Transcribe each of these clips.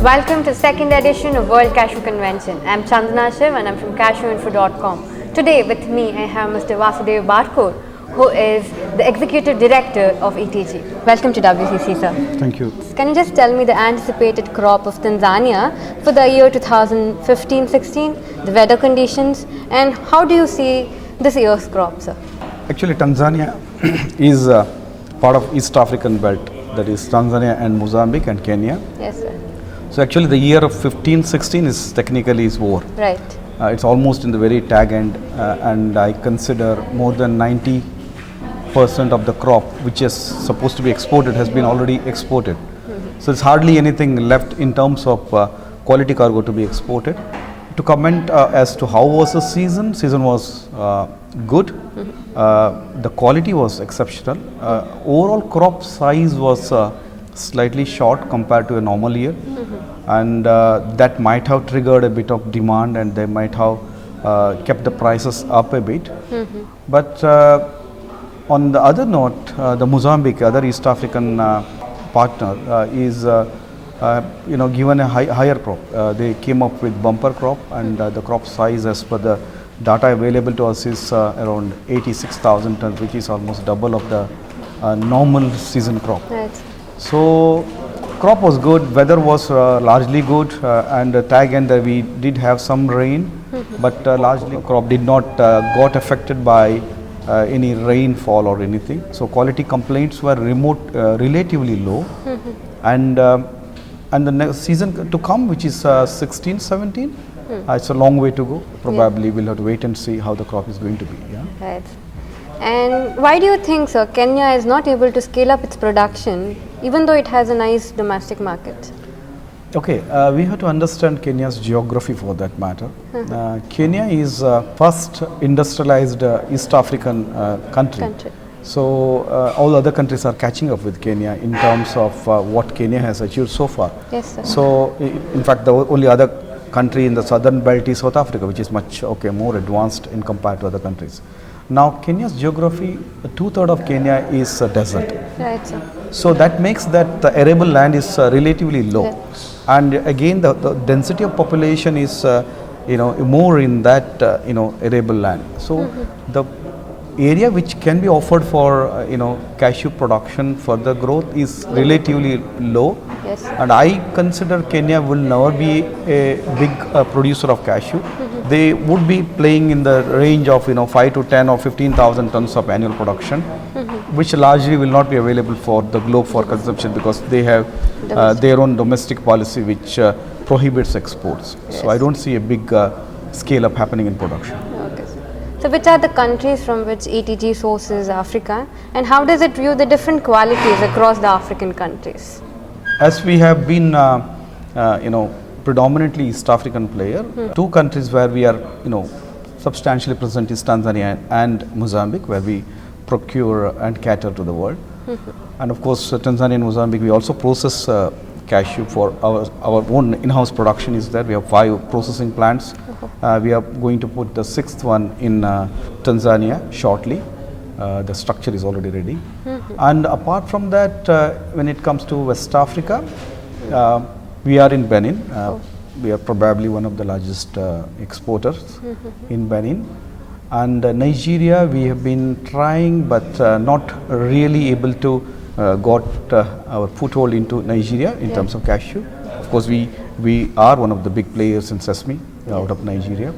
Welcome to the second edition of World Cashew Convention. I'm Chandana Shiv and I'm from cashewinfo.com. Today with me I have Mr. Vasudev Barkur, who is the Executive Director of ETG. Welcome to WCC, sir. Thank you. Can you just tell me the anticipated crop of Tanzania for the year 2015-16, the weather conditions, and how do you see this year's crop, sir? Actually, Tanzania is part of East African belt, that is Tanzania and Mozambique and Kenya. Yes, sir. So actually the year of 15-16 is technically is over. Right. It's almost in the very tag end, and I consider more than 90% of the crop which is supposed to be exported has been already exported. So it's hardly anything left in terms of quality cargo to be exported. To comment as to how was the season was good. The quality was exceptional. Overall crop size was slightly short compared to a normal year, and that might have triggered a bit of demand, and they might have kept the prices up a bit. But on the other note, the Mozambique, other East African partner, is given a higher crop. They came up with bumper crop, and the crop size as per the data available to us is around 86,000 tons, which is almost double of the normal season crop. Right. So crop was good, weather was largely good, and tag end we did have some rain, but largely crop did not got affected by any rainfall or anything. So quality complaints were relatively low, and the next season to come, which is 16-17, it's a long way to go. Probably we'll have to wait and see how the crop is going to be. Yeah. Right. And why do you think, sir, Kenya is not able to scale up its production even though it has a nice domestic market? Okay, we have to understand Kenya's geography for that matter. Kenya is first industrialized East African country. So all other countries are catching up with Kenya in terms of what Kenya has achieved so far. Yes, sir. So in fact, the only other country in the southern belt is South Africa, which is much more advanced in compared to other countries. Now Kenya's geography, 2/3 of Kenya is desert. Right, sir. So that makes that the arable land is relatively low. Yes. And again the density of population is more in that arable land. So the area which can be offered for cashew production further growth is relatively low. Yes. And I consider Kenya will never be a big producer of cashew. They would be playing in the range of 5 to 10 or 15,000 tons of annual production, which largely will not be available for the globe for consumption, because they have their own domestic policy which prohibits exports. Yes. So I don't see a big scale up happening in production. Okay, sir. So which are the countries from which ETG sources Africa, and how does it view the different qualities across the African countries? As we have been predominantly East African player, two countries where we are substantially present is Tanzania and Mozambique, where we procure and cater to the world. And of course Tanzania and Mozambique, we also process cashew for our own in-house production is there. We have 5 processing plants. We are going to put the 6th one in Tanzania shortly. The structure is already ready. And apart from that, when it comes to West Africa, we are in Benin. We are probably one of the largest exporters in Benin. And Nigeria, we have been trying, but not really able to got our foothold into Nigeria in terms of cashew. Of course, we are one of the big players in sesame out of Nigeria.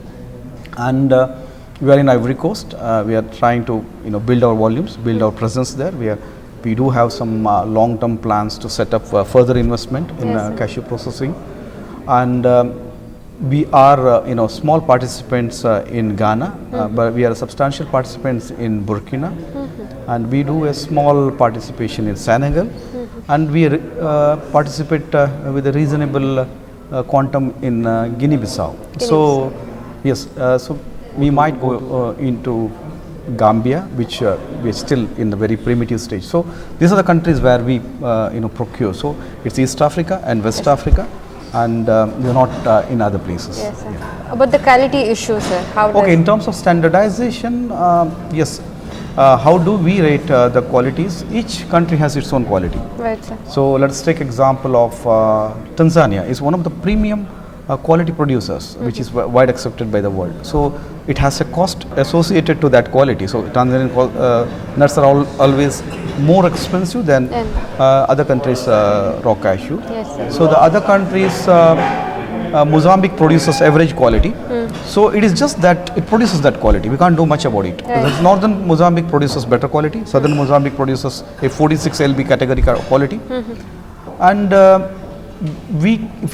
And we are in Ivory Coast. We are trying to build our volumes, build our presence there. We do have some long-term plans to set up further investment in cashew processing, and we are small participants in Ghana, but we are substantial participants in Burkina, and we do a small participation in Senegal, and we participate with a reasonable quantum in Guinea-Bissau. So yes, so we might go into Gambia, which we are still in the very primitive stage. So these are the countries where we procure. So it's East Africa and West Africa, and we are not in other places. Yes, sir. About the quality issues, sir, how in terms of standardization, yes, how do we rate the qualities? Each country has its own quality. Right, sir. So let's take example of Tanzania is one of the premium quality producers, which is wide accepted by the world. So it has a cost associated to that quality. So Tanzanian nuts are always more expensive than other countries' raw cashew. Yes, sir. So the other countries, Mozambique produces average quality. So it is just that it produces that quality. We can't do much about it. Right. Northern Mozambique produces better quality. Southern Mozambique produces a 46 LB category quality. And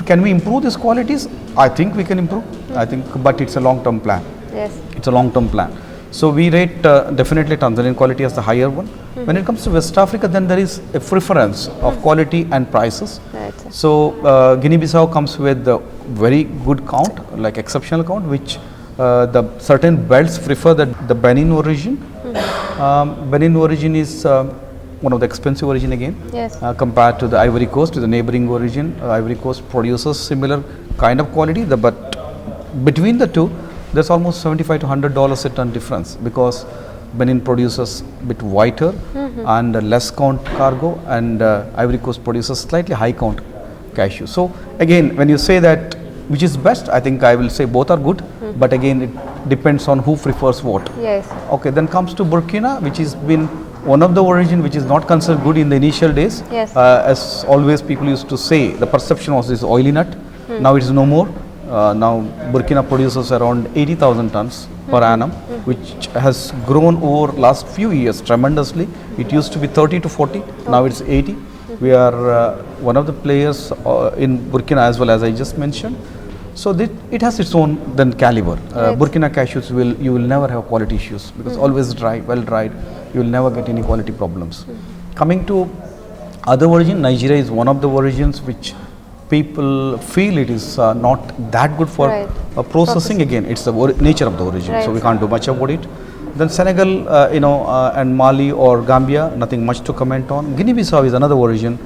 can we improve these qualities? I think we can improve. I think, but it's a long-term plan. Yes. It's a long-term plan. So we rate definitely Tanzanian quality as the higher one. When it comes to West Africa, then there is a preference of quality and prices. Right, sir. So Guinea-Bissau comes with a very good count, like exceptional count, which the certain belts prefer the Benin origin. Benin origin is one of the expensive origin again, Yes. compared to the Ivory Coast, to the neighboring origin. Ivory Coast produces similar kind of quality, but between the two, there's almost $75 to $100 a ton difference, because Benin produces a bit whiter and less count cargo, and Ivory Coast produces slightly high count cashew. So again, when you say that which is best, I think I will say both are good, but again it depends on who prefers what. Yes. Okay, then comes to Burkina, which has been one of the origin which is not considered good in the initial days. Yes. As always people used to say, the perception was this oily nut. Now it is no more. Now Burkina produces around 80,000 tons per annum, which has grown over last few years tremendously. It used to be 30 to 40, now it's 80. We are one of the players in Burkina as well, as I just mentioned. So it has its own then caliber. Right. Burkina cashews you will never have quality issues, because always dry, well dried. You will never get any quality problems. Coming to other origin, Nigeria is one of the origins which people feel it is not that good for Right. processing. Again, it's the nature of the origin, Right. so we can't do much about it. Then Senegal, and Mali or Gambia, nothing much to comment on. Guinea-Bissau is another origin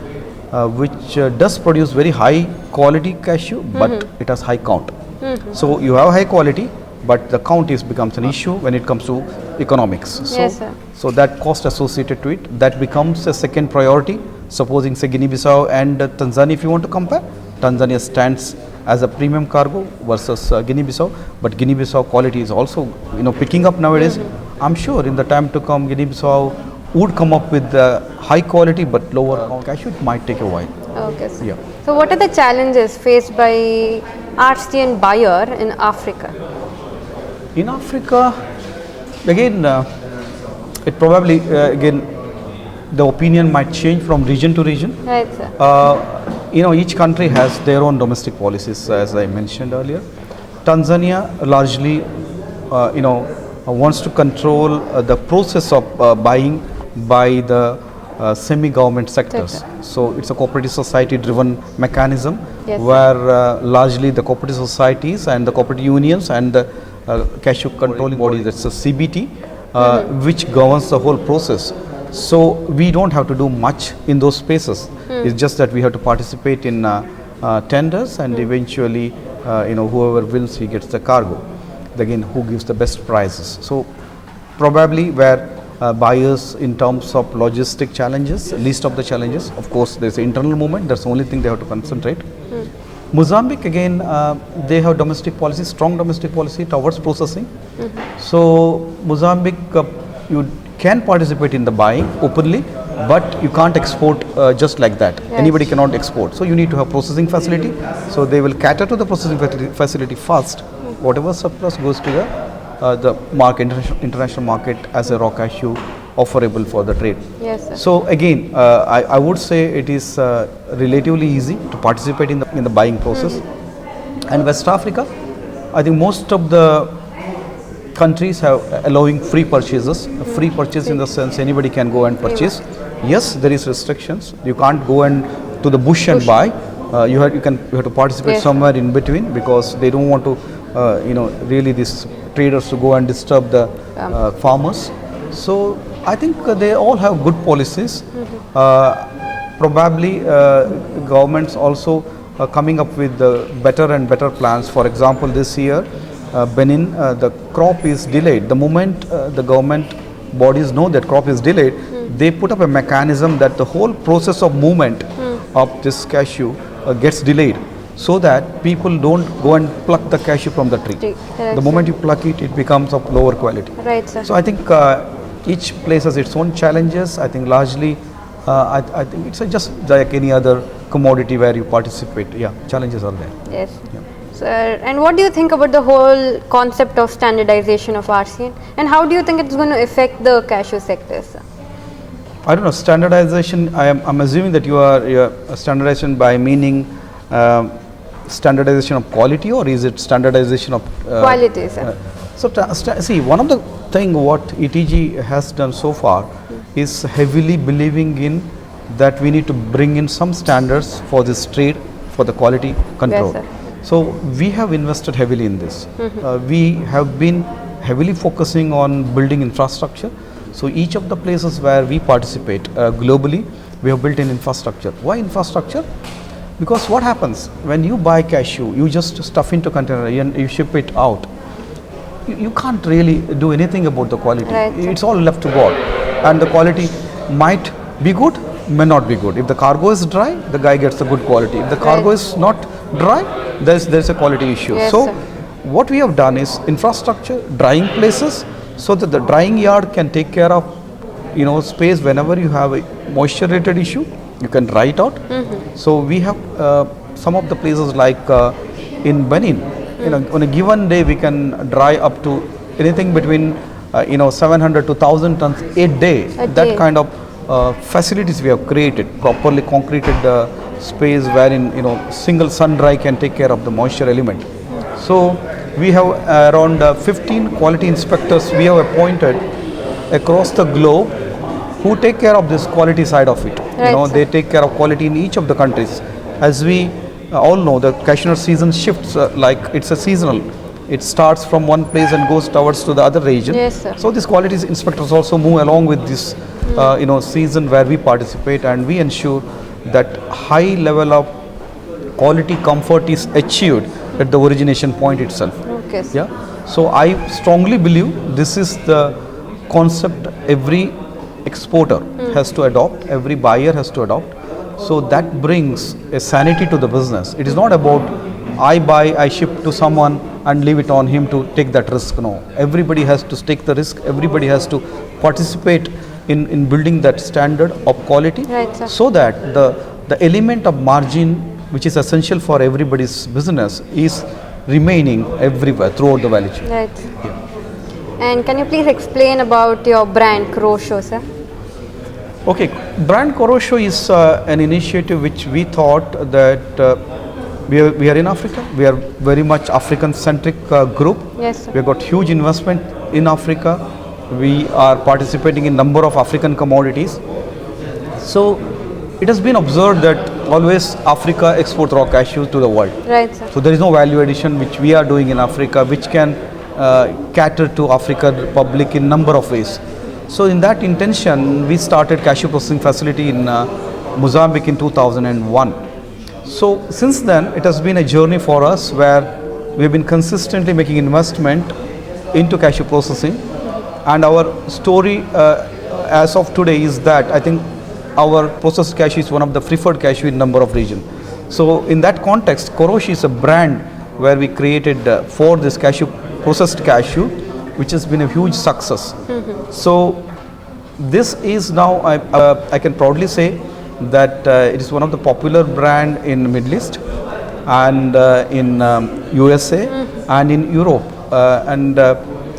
which does produce very high quality cashew, but it has high count. So you have high quality, but the count becomes an issue when it comes to economics. Yes, sir. So that cost associated to it, that becomes a second priority. Supposing say Guinea-Bissau and Tanzania, if you want to compare, Tanzania stands as a premium cargo versus Guinea-Bissau, but Guinea-Bissau quality is also picking up nowadays. I'm sure in the time to come Guinea-Bissau would come up with high quality but lower count cashew. It might take a while. Okay, sir. Yeah. So what are the challenges faced by artisan buyer in Africa? In Africa, again, it probably again the opinion might change from region to region. Right, sir. Each country has their own domestic policies, as I mentioned earlier. Tanzania largely, wants to control the process of buying by the semi-government sectors. So it's a cooperative society-driven mechanism, Yes, sir. where largely the cooperative societies and the cooperative unions and the cashew controlling body, that's the CBT, which governs the whole process. So we don't have to do much in those spaces. It's just that we have to participate in tenders, and eventually, whoever wins, he gets the cargo. Again, who gives the best prices. So probably where buyers in terms of logistic challenges, least of the challenges, of course there's internal movement, that's the only thing they have to concentrate. Mozambique, again, they have domestic policy, strong domestic policy towards processing. So Mozambique, you can participate in the buying openly, but you can't export just like that. Yes. Anybody cannot export. So you need to have processing facility. So they will cater to the processing facility first. Whatever surplus goes to the market, international market, as a raw cashew offerable for the trade. Yes, sir. So again, I would say it is relatively easy to participate in the buying process. And West Africa, I think most of the countries have allowing free purchases. Free purchase in the sense anybody can go and purchase. Yes, there is restrictions. You can't go and to the bush and buy. You have to participate Yes. somewhere in between, because they don't want to really these traders to go and disturb the farmers. So I think they all have good policies. Probably governments also coming up with better and better plans. For example, this year Benin, the crop is delayed. The moment the government bodies know that crop is delayed, they put up a mechanism that the whole process of movement of this cashew gets delayed, so that people don't go and pluck the cashew from the tree. Right, The moment you pluck it, it becomes of lower quality. Right, sir. So I think each place has its own challenges. I think largely, I think it's just like any other commodity where you participate. Yeah, challenges are there. Yes. Sir, and what do you think about the whole concept of standardization of RCN, and how do you think it's going to affect the cashew sector, sir? I don't know, standardization, I'm assuming that you are standardization by meaning standardization of quality, or is it standardization of Quality, sir. see, one of the thing what ETG has done so far is heavily believing in that we need to bring in some standards for this trade, for the quality control. Yes, sir. So we have invested heavily in this. We have been heavily focusing on building infrastructure. So each of the places where we participate globally, we have built in infrastructure. Why infrastructure? Because what happens when you buy cashew, you just stuff into container and you ship it out. You can't really do anything about the quality. Right. It's all left to God, and the quality might be good, may not be good. If the cargo is dry, the guy gets a good quality. If the cargo Right. is not dry, there's a quality issue. Yes, So sir. what we have done is infrastructure, drying places, so that the drying yard can take care of space whenever you have a moisture related issue, you can dry it out. So we have some of the places like in Benin, on a given day we can dry up to anything between 700 to 1000 tons a day. A That day. kind of facilities we have created, properly concreted space wherein single sun dry can take care of the moisture element. So we have around 15 quality inspectors we have appointed across the globe who take care of this quality side of it. Right, sir. They take care of quality in each of the countries. As we all know, the cashew nut season shifts like it's a seasonal. It starts from one place and goes towards to the other region. Yes, sir. So these quality inspectors also move along with this season where we participate, and we ensure that high level of quality comfort is achieved at the origination point itself. Okay, sir. Yeah. So I strongly believe this is the concept every exporter has to adopt, every buyer has to adopt. So that brings a sanity to the business. It is not about I buy, I ship to someone and leave it on him to take that risk. No, everybody has to take the risk. Everybody has to participate in building that standard of quality, Right, sir. so that the element of margin, which is essential for everybody's business, is remaining everywhere throughout the value chain. Right. And can you please explain about your brand Cashew, sir? Okay, brand Cashew is an initiative which we thought that we are in Africa. We are very much African-centric group. Yes, sir. We have got huge investment in Africa. We are participating in number of African commodities. So it has been observed that always Africa exports raw cashews to the world. Right, sir. So there is no value addition which we are doing in Africa, which can cater to African public in number of ways. So in that intention, we started cashew processing facility in Mozambique in 2001. So since then, it has been a journey for us where we have been consistently making investment into cashew processing, and our story as of today is that I think our processed cashew is one of the preferred cashew in number of regions. So in that context, Cashew is a brand where we created for this processed cashew, which has been a huge success. So this is now, I can proudly say that it is one of the popular brand in Middle East and in USA and in Europe, and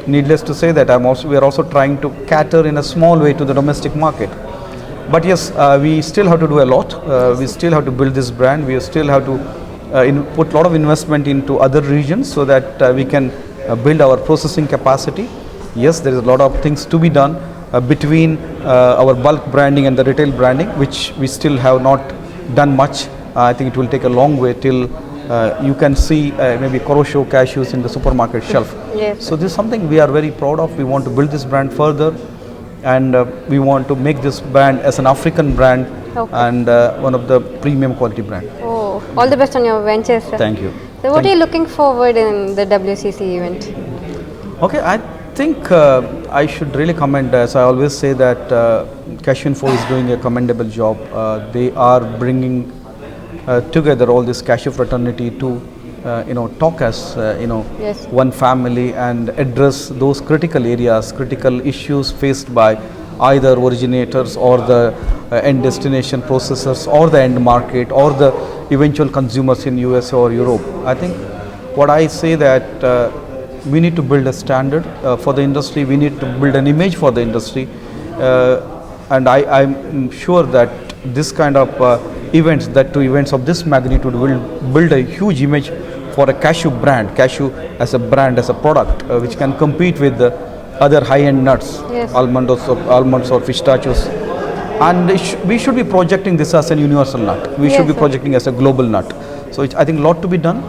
needless to say that we are also trying to cater in a small way to the domestic market. But yes, we still have to do a lot. We still have to build this brand. We still have to put a lot of investment into other regions so that we can build our processing capacity. Yes, there is a lot of things to be done between our bulk branding and the retail branding, which we still have not done much. I think it will take a long way till you can see maybe Cashew cashews in the supermarket shelf. Yes. So this is something we are very proud of. We want to build this brand further, and we want to make this brand as an African brand. Okay. And one of the premium quality brand. Oh, all the best on your ventures, sir. Thank you. So what are you looking forward in the WCC event? Okay, think I should really commend, as I always say, that Cashew Info is doing a commendable job. They are bringing together all this cashew fraternity to talk as Yes. one family and address those critical areas, critical issues faced by either originators or the end destination processors or the end market or the eventual consumers in USA or Europe. I think what I say that we need to build a standard for the industry, we need to build an image for the industry, and I'm sure that this kind of events, that two events of this magnitude, will build a huge image for a cashew brand, cashew as a brand, as a product, which can compete with the other high-end nuts, Yes. almonds or pistachios. And we should be projecting this as a universal nut. We should Yes, be sir. projecting as a global nut. So I think a lot to be done.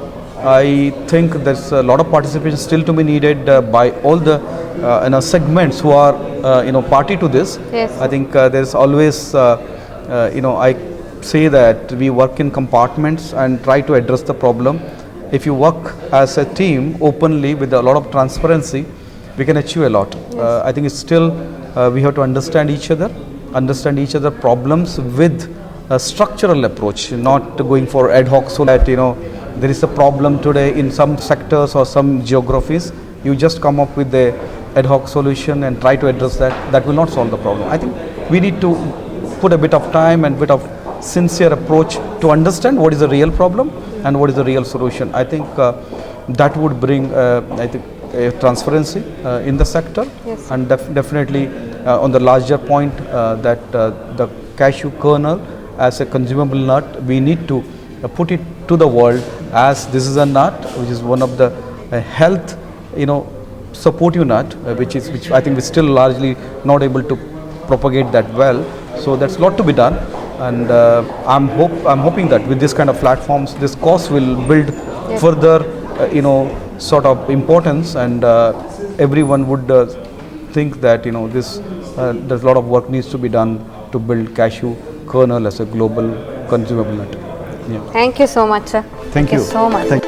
I think there's a lot of participation still to be needed by all the segments who are party to this. Yes. I think there's always I say that we work in compartments and try to address the problem. If you work as a team openly with a lot of transparency, we can achieve a lot. I think it's still we have to understand each other problems with a structural approach, not going for ad hoc, so that there is a problem today in some sectors or some geographies, you just come up with the ad hoc solution and try to address that will not solve the problem. I think we need to put a bit of time and bit of sincere approach to understand what is the real problem and what is the real solution. I think that would bring I think a transparency in the sector. Yes. And definitely on the larger point that the cashew kernel as a consumable nut, we need to put it to the world as this is a nut which is one of the health supportive nut, which I think we're still largely not able to propagate that well. So that's a lot to be done, and I'm hoping that with this kind of platforms, this cause will build Yes. further sort of importance, and everyone would think that this there's a lot of work needs to be done to build cashew kernel as a global consumable nut. Yeah. Thank you so much, sir. Thank you. so much. Thank